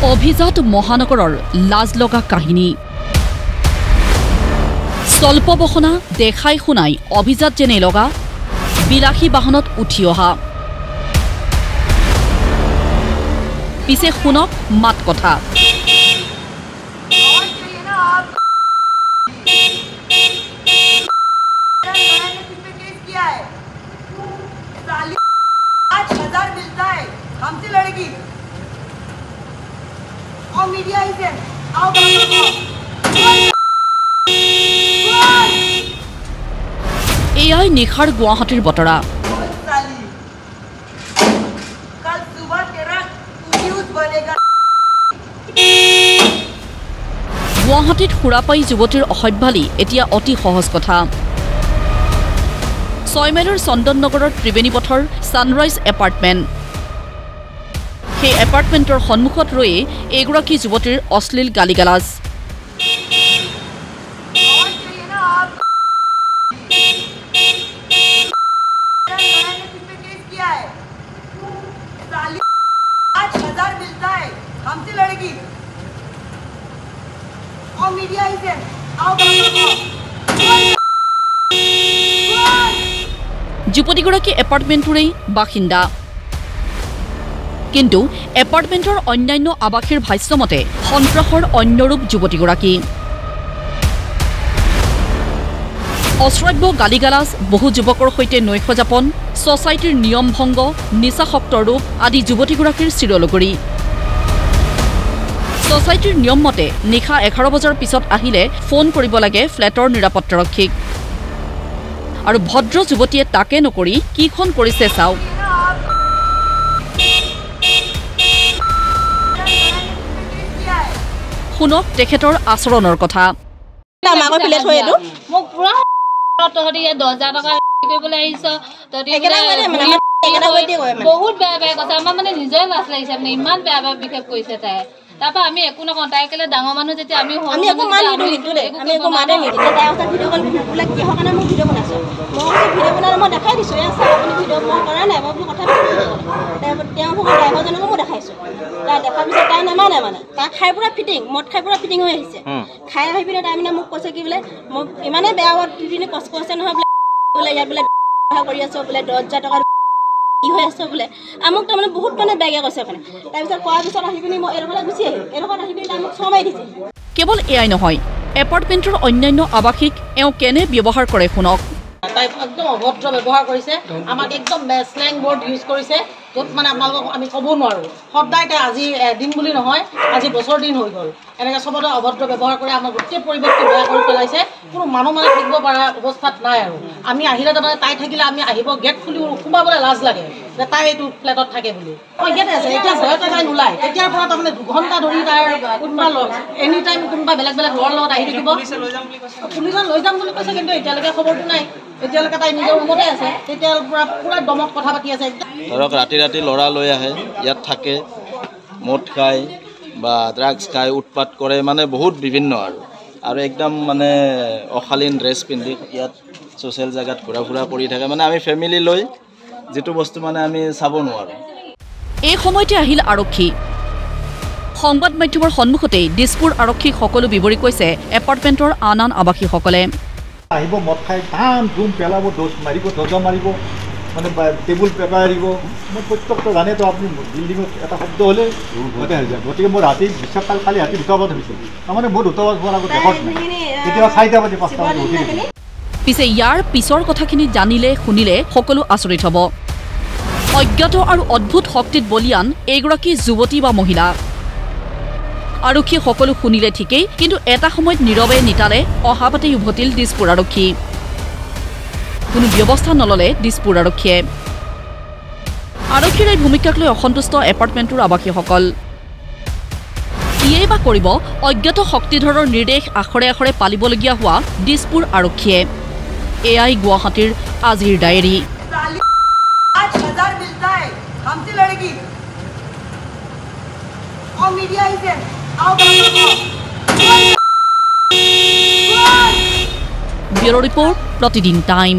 অভিজাত মহানগৰৰ লাজ লগা কাহিনী স্বল্পবসনা দেখাই শুনাই অভিজাত যেনে লগা বিলাসী বাহনত উঠি অহা পিছে শুনক মাত কথা এয়াই নিশাৰ গুৱাহাটীৰ বতৰা গুৱাহাটীত সুৰাপাই যুৱতীৰ অসভ্যালি এতিয়া অতি সহজ কথা 6 মাইলৰ চন্দন নগৰৰ ত্ৰিবেণী পথৰ সানৰাইজ এপাৰ্টমেণ্ট সেই এপাৰ্টমেণ্টৰ সন্মুখত ৰৈ এগৰাকী যুৱতীৰ অশ্লীল গালিগালাজ যুৱতীগৰাকী এপাৰ্টমেণ্টৰে বাসিন্দা কিন্তু এপাৰ্টমেণ্টৰ অন্যান্য আৱাসীৰ ভাষ্যমতে সন্ত্ৰাসৰ অন্যৰূপ যুৱতীগৰাকী অশ্ৰাব্য গালিগালাজ বহু যুৱকৰ সৈতে নৈশযাপন ছ'চাইটিৰ নিয়ম ভংগ নিচাসক্ত ৰূপ আদি যুৱতীগৰাকীৰ চিৰলগৰী ছ'চাইটিৰ নিয়ম মতে নিশা 11 বজাৰ পিছত আহিলে ফোন কৰিব লাগে ফ্লেটৰ নিৰাপত্তাৰক্ষীক আৰু ভদ্ৰ যুৱতীয়ে তাকে নকৰি কিখন কৰিছে চাওক শুনক তেখেতৰ আচৰণৰ কথা বহুত বেয়া বেয়া কথা আমাৰ মানে নিজৰে লাজ লাগিছে মানে ইমান বেয়া বেয়া বিহেভ কৰিছে তাই তাপা আমি একো নকওঁ তাই কেলে ডাঙৰ মানুহ যেতিয়া আমি আমি একো মান নিদো আমি একো মানে নিদো তাই ওচৰত ভিডিঅ' কল বিলাক কি হয় কাৰণে মই ভিডিঅ' বনাইছো মই ভিডিঅ' বনালে মই দেখাই দিছো এ চাই আপুনি ভিডিঅ' মই কৰা নাই মই কথা তেওঁ ভগৰ ড্ৰাইভাৰজনকো মই দেখাইছো তাই দেখাৰ পিছত তাই নামানে মানে তাই খাই পুৰা ফিটিং মদ খাই পুৰা ফিটিং হৈ আহিছে খাই আহি পিনে তাই মানে মোক কৈছে কি বোলে মই ইমানে বেয়া পিনে কষ্ট কৰিছে নহয় বোলে ইয়াত বোলে কৰি আছো বোলে 10,000 টকা হৈ আছে বোলে আমক তাৰমানে বহুত মানে বেগে কৈছে মানে তাৰপিছত কোৱাৰ পিছত আহি পিনি মই এৰফালে গুচি আহিলোঁ এৰফালে আহি পিনি তাইক চমাই দিছে কেৱল এয়াই নহয় এপাৰ্টমেণ্টৰ অন্যান্য আৱাসীক এওঁ কেনে ব্যৱহাৰ কৰে শুনক তাই একদম অভদ্ৰ ব্যৱহাৰ কৰিছে আমাক একদম স্লেং ৱৰ্ড ইউজ কৰিছে য'ত মানে আপোনালোকক আমি ক'ব নোৱাৰোঁ সদায় তাই আজি এদিন বুলি নহয় আজি বছৰ দিন হৈ গ'ল এনেকৈ চবতে অভদ্ৰ ব্যৱহাৰ কৰি আমাৰ গোটেই পৰিৱেশটো বেয়া কৰি পেলাইছে কোনো মানুহ মানে থাকিব পৰা অৱস্থাত নাই আৰু আমি আহিলে তাৰমানে তাই থাকিলে আমি আহিব গেট খুলি সোমাবলৈ লাজ লাগে যে তাই এইটো ফ্লেটত থাকে বুলি মই ইয়াতে আছে এতিয়া ভয়তে তাই নোলায় তেতিয়াৰ পৰা তাৰমানে 2 ঘণ্টা ধৰি তাইৰ কোনোবা এনি টাইম কোনোবা বেলেগ বেলেগ ল'ৰাৰ লগত আহি থাকিব পুলিচত লৈ যাম বুলি কৈছে কিন্তু এতিয়ালৈকে খবৰটো নাই এতিয়ালৈকে তাই নিজৰ ৰুমতে আছে তেতিয়াৰ পৰা পুৰা দমত কথা পাতি আছে ধৰক ৰাতি ৰাতি ল'ৰা লৈ আহে ইয়াত থাকে মদ খায় বা ড্ৰাগছ খায় উৎপাত কৰে মানে বহুত বিভিন্ন আৰু একদম মানে অশালীন ড্ৰেছ পিন্ধি ইয়াত ছ'চিয়েল জেগাত ঘূৰা ফুৰা কৰি থাকে মানে আমি ফেমিলি লৈ যেটো বস্তু মানে আমি চাব নোৱাৰোঁ এই সময়তে আহিল আৰক্ষী সংবাদ মাধ্যমৰ সন্মুখতেই দিছপুৰ আৰক্ষীক সকলো বিৱৰি কৈছে এপাৰ্টমেণ্টৰ আন আৱাসীসকলে আহিব মদ খাই ধাম ধুম পেলাব দোষ মাৰিব দৰ্জা মাৰিব মানে টেবুল পেপাৰ দিব মই প্ৰত্যেকটো জানেতো আপুনি বিল্ডিঙত এটা শব্দ হ'লে গোটেই হৈ যায় গতিকে মই ৰাতি বিশ্বাস কালি ৰাতি 2টা বজাত হৈছিল তাৰমানে মই 2টা বজাত হোৱাৰ আগত ৰেকৰ্ড নাই কেতিয়াবা 4টা বাজি 5টা বজাত উঠি পিছে ইয়াৰ পিছৰ কথাখিনি জানিলে শুনিলে সকলো আচৰিত হ'ব অজ্ঞাত আৰু অদ্ভুত শক্তিত বলিয়ান এইগৰাকী যুৱতী বা মহিলা আৰক্ষী সকলো শুনিলে ঠিকেই কিন্তু এটা সময়ত নীৰৱে নিতালে অহাপাতে উভতিল দিছপুৰ আৰক্ষী কোনো ব্যৱস্থা নললে দিছপুৰ আৰক্ষীয়ে আৰক্ষীৰ এই ভূমিকাক লৈ অসন্তুষ্ট এপাৰ্টমেণ্টৰ আৱাসীসকল কিয়েই বা কৰিব অজ্ঞাত শক্তিধৰৰ নিৰ্দেশ আখৰে আখৰে পালিবলগীয়া হোৱা দিছপুৰ আৰক্ষীয়ে এয়াই গুৱাহাটীৰ আজিৰ ডায়েৰী ব্যুৰো ৰিপৰ্ট প্ৰতিদিন টাইম।